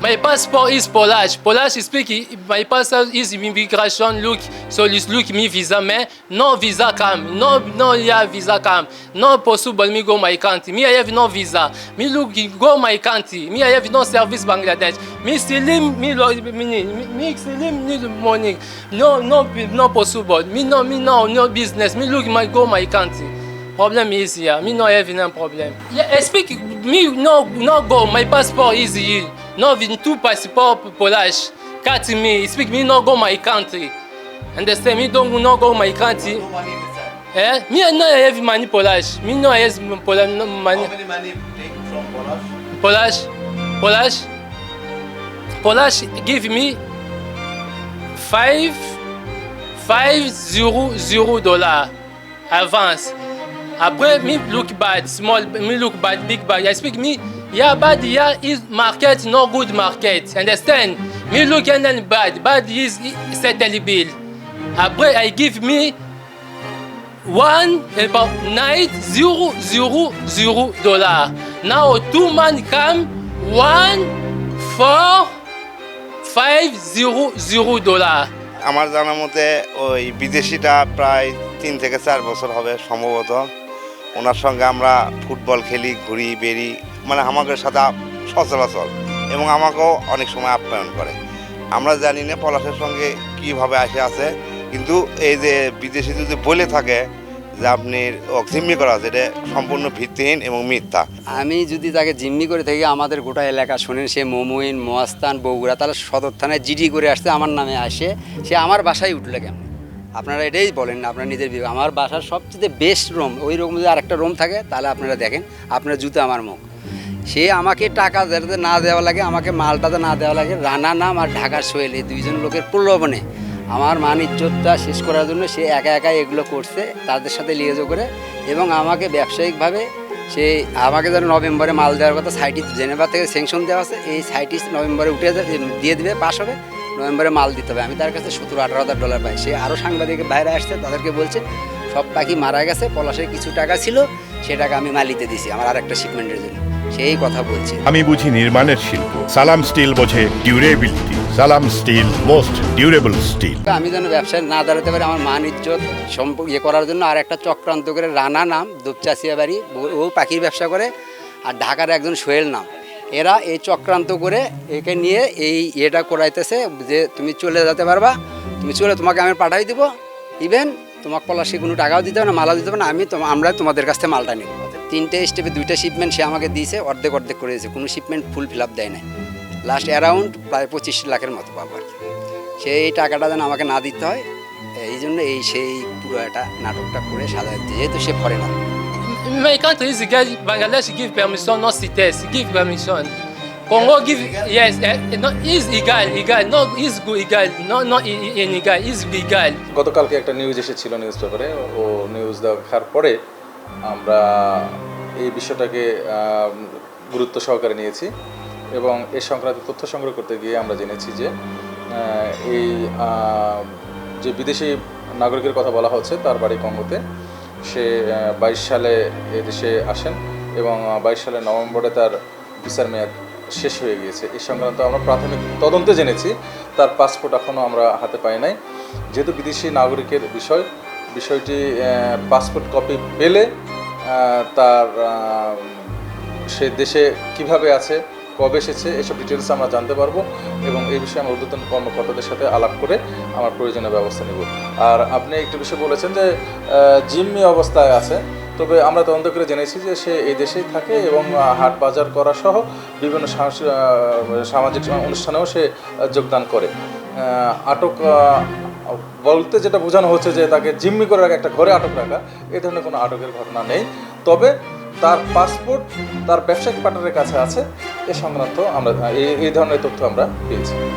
My passport is Polish. Polish speak. My passport is immigration. Look me visa, man. No visa come. No yeah visa come. No possible me go my country. Me I have no visa. Me look go my country. Me I have no service Bangladesh. Me still me still need money. No possible. No business. Me look my go my country. Problem is here. Me no have no problem. Yeah, I speak. Me no go. My passport is here. No with two passport Polish. Cut me. Speak me no go my country. Understand? Me don't no go my country. No money inside. Me no have money Polish. Me no have Polish no money. How many money take from Polish? Polish give me $500 advance. Après, me look bad, small, me look bad, big bad. I speak me, yeah, bad, yeah, is market, no good market. Understand? Me look and then bad is settle bill. Après, I give me about $900. Now, two man come, $1,450. আমার জানার মতে ওই বিদেশিটা প্রায় 3 থেকে 4 বছর হবে সম্ভবত। ওনার সঙ্গে আমরা ফুটবল খেলি, ঘুরি বেরি, মানে আমাদের সাথে সচরাচর এবং আমাকেও অনেক সময় আপ্যায়ন করে। আমরা জানি না পলাশের সঙ্গে কীভাবে আসে আছে, কিন্তু এই যে বিদেশি যদি বলে থাকে যে আপনি জিম্মি করা আছে, এটা সম্পূর্ণ ভিত্তিহীন এবং মিথ্যা। আমি যদি তাকে জিম্মি করে থাকি, আমাদের গোটা এলাকা শোনেন, সে মমুইন, মহাস্থান, বগুড়া, তাহলে সদর থানায় জিডি করে আসছে, আমার নামে আসে, সে আমার বাসায় উঠলে কেন? আপনারা এটাই বলেন না, আপনার নিজের বিভাগ। আমার বাসার সবচেয়ে বেস্ট রুম, ওই রকম যদি আরেকটা রুম থাকে তাহলে আপনারা দেখেন, আপনার জুতো আমার মুখ। সে আমাকে টাকা যাতে না দেওয়া লাগে, আমাকে মালটাতে না দেওয়া লাগে, রানা নাম আর ঢাকার সোহেল, এই দুইজন লোকের প্রলোভনে আমার মান ইজ্জতটা শেষ করার জন্য সে একা এগুলো করছে, তাদের সাথে লিয়াজো করে, এবং আমাকে ব্যবসায়িকভাবে সে আমাকে যেন নভেম্বরে মাল দেওয়ার কথা, সাইটিস জেনেভা থেকে স্যাংশন দেওয়া আছে, এই সাইটিস নভেম্বরে উঠে দিয়ে দেবে, পাস হবে, নভেম্বরে মাল দিতে হবে। আমি তার কাছে $17,000-18,000 পাই। সে আরও সাংবাদিকের বাইরে আসছে, তাদেরকে বলছে সব পাখি মারা গেছে, পলাশের কিছু টাকা ছিল, সে টাকা আমি মালিতে দিছি আমার আরেকটা শিপমেন্টের জন্য, সেই কথা বলছি। আমি বুঝি নির্মাণের শিল্প, সালাম স্টিল বোঝে ডিউরেবিলিটি। সালাম স্টিল, মোস্ট ডিউরেবল স্টিল। আমি যেন ব্যবসায় না দাঁড়াতে পারি, আমার মান ইজ্জত করার জন্য আর একটা চক্রান্ত করে, রানা নাম, দুপচাচিয়া বাড়ি, ও পাখির ব্যবসা করে, আর ঢাকার একজন সোহেল নাম, এরা এই চক্রান্ত করে একে নিয়ে এই এটা করাইতেছে যে তুমি চলে যেতে পারবা, তুমি চলে, তোমাকে আমি পাঠাই দিব, ইভেন তোমাকে পলাশি কোনো টাকাও দিতে হবে না, মালাও দিতে হবে না, আমরা তোমাদের কাছ থেকে মালটা নিব। 3টে স্টেপে 2টা শিপমেন্ট সে আমাকে দিয়েছে, অর্ধেক করে দিয়েছে, কোনো শিপমেন্ট ফুল ফিল আপ দেয় না। লাস্ট অ্যারাউন্ড প্রায় 25 লাখের মতো পাবো আর কি। সেই টাকাটা যেন আমাকে না দিতে হয়, এই জন্য সেই পুরো একটা নাটকটা করে সাজায় দিয়ে, যেহেতু সে foreigner. My country is egal. Bangladesh give permission, not CITES. Give permission. Congo give yes. No, is egal. No, is good egal. No, illegal. Is legal. গতকালকে একটা নিউজ এসেছিল নিউজ পেপারে, ও নিউজ দেখার পরে আমরা এই বিষয়টাকে গুরুত্ব সহকারে নিয়েছি এবং এই সংক্রান্ত তথ্য সংগ্রহ করতে গিয়ে আমরা জেনেছি যে এই যে বিদেশি নাগরিকের কথা বলা হচ্ছে, তার বাড়ি কঙ্গোতে। সে 22 সালে এদেশে আসেন এবং 22 সালের নভেম্বরে তার ভিসার মেয়াদ শেষ হয়ে গিয়েছে। এই সংক্রান্ত আমরা প্রাথমিক তদন্তে জেনেছি তার পাসপোর্ট এখনও আমরা হাতে পাই নাই। যেহেতু বিদেশি নাগরিকের বিষয়টি পাসপোর্ট কপি পেলে তার সে দেশে কিভাবে আছে, কবে এসেছে, এসব ডিটেলস আমরা জানতে পারবো এবং এই বিষয়ে আমরা ঊর্ধ্বতন কর্মকর্তাদের সাথে আলাপ করে আমার প্রয়োজনীয় ব্যবস্থা নেব। আর আপনি একটি বিষয় বলেছেন যে জিম্মি অবস্থায় আছে, তবে আমরা তদন্ত করে জেনেছি যে সে এই দেশেই থাকে এবং হাট বাজার করা সহ বিভিন্ন সামাজিক অনুষ্ঠানেও সে যোগদান করে। আটক বলতে যেটা বোঝানো হচ্ছে যে তাকে জিম্মি করে রাখা, একটা ঘরে আটক রাখা, এই ধরনের কোনো আটকের ঘটনা নেই। তবে তার পাসপোর্ট তার ব্যবসায়িক পার্টনারের কাছে আছে, এ সংক্রান্ত আমরা এই ধরনের তথ্য আমরা পেয়েছি।